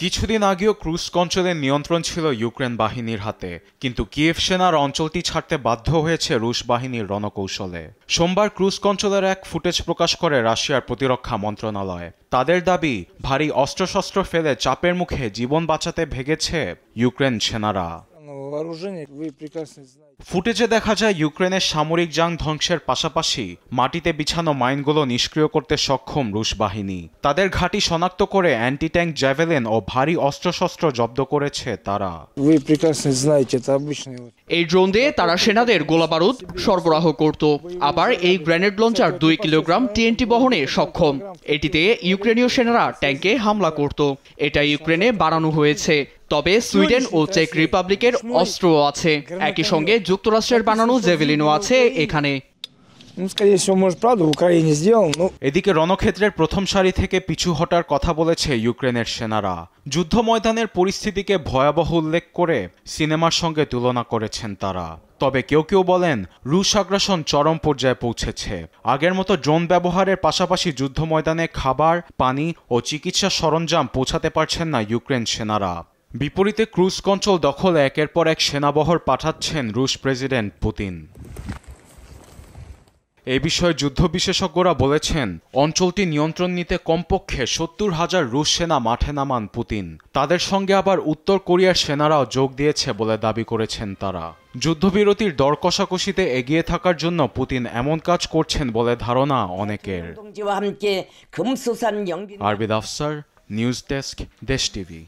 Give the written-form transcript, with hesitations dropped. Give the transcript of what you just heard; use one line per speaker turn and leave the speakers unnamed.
কিছুদিন আগেও ক্রুস্ক অঞ্চলের নিয়ন্ত্রণ ছিল ইউক্রেন বাহিনীর হাতে, কিন্তু কিয়েভ সেনার অঞ্চলটি ছাড়তে বাধ্য হয়েছে রুশ বাহিনীর রণকৌশলে। সোমবার ক্রুস্ক অঞ্চলের এক ফুটেজ প্রকাশ করে রাশিয়ার প্রতিরক্ষা মন্ত্রণালয়। তাদের দাবি, ভারী অস্ত্রশস্ত্র ফেলে চাপের মুখে জীবন বাঁচাতে ভেগেছে ইউক্রেন সেনারা। ফুটেজে দেখা যায় ইউক্রেনের সামরিক যান ধ্বংসের পাশাপাশি মাটিতে বিছানো মাইনগুলো নিষ্ক্রিয় করতে সক্ষম রুশ বাহিনী। তাদের ঘাঁটি শনাক্ত করে অ্যান্টি ট্যাঙ্ক জ্যাভেলিন ও ভারী অস্ত্রশস্ত্র জব্দ করেছে তারা।
এই ড্রোন দিয়ে তারা সেনাদের গোলাবারুদ সরবরাহ করত। আবার এই গ্রেনেড লঞ্চার 2 কিলোগ্রাম টিএনটি বহনে সক্ষম। এটিতে ইউক্রেনীয় সেনারা ট্যাঙ্কে হামলা করত। এটা ইউক্রেনে বানানো হয়েছে, তবে সুইডেন ও চেক রিপাবলিকের অস্ত্রও আছে। একই সঙ্গে যুক্তরাষ্ট্রের বানানো জেভেলিনও আছে এখানে।
এদিকে রণক্ষেত্রের প্রথম সারি থেকে পিছু হটার কথা বলেছে ইউক্রেনের সেনারা। যুদ্ধ ময়দানের পরিস্থিতিকে ভয়াবহ উল্লেখ করে সিনেমার সঙ্গে তুলনা করেছেন তারা। তবে কেউ কেউ বলেন, রুশ আগ্রাসন চরম পর্যায়ে পৌঁছেছে। আগের মতো ড্রোন ব্যবহারের পাশাপাশি যুদ্ধ ময়দানে খাবার, পানি ও চিকিৎসা সরঞ্জাম পৌঁছাতে পারছেন না ইউক্রেন সেনারা। বিপরীতে ক্রুস্ক অঞ্চল দখলে একের পর এক সেনাবহর পাঠাচ্ছেন রুশ প্রেসিডেন্ট পুতিন। এ বিষয়ে যুদ্ধ বিশেষজ্ঞরা বলেছেন, অঞ্চলটি নিয়ন্ত্রণ নিতে কমপক্ষে 70,000 রুশ সেনা মাঠে নামান পুতিন। তাদের সঙ্গে আবার উত্তর কোরিয়ার সেনারাও যোগ দিয়েছে বলে দাবি করেছেন তারা। যুদ্ধবিরতির দর কষাকষিতে এগিয়ে থাকার জন্য পুতিন এমন কাজ করছেন বলে ধারণা অনেকের। আরবিদ আফসার, নিউজ ডেস্ক, দেশ টিভি।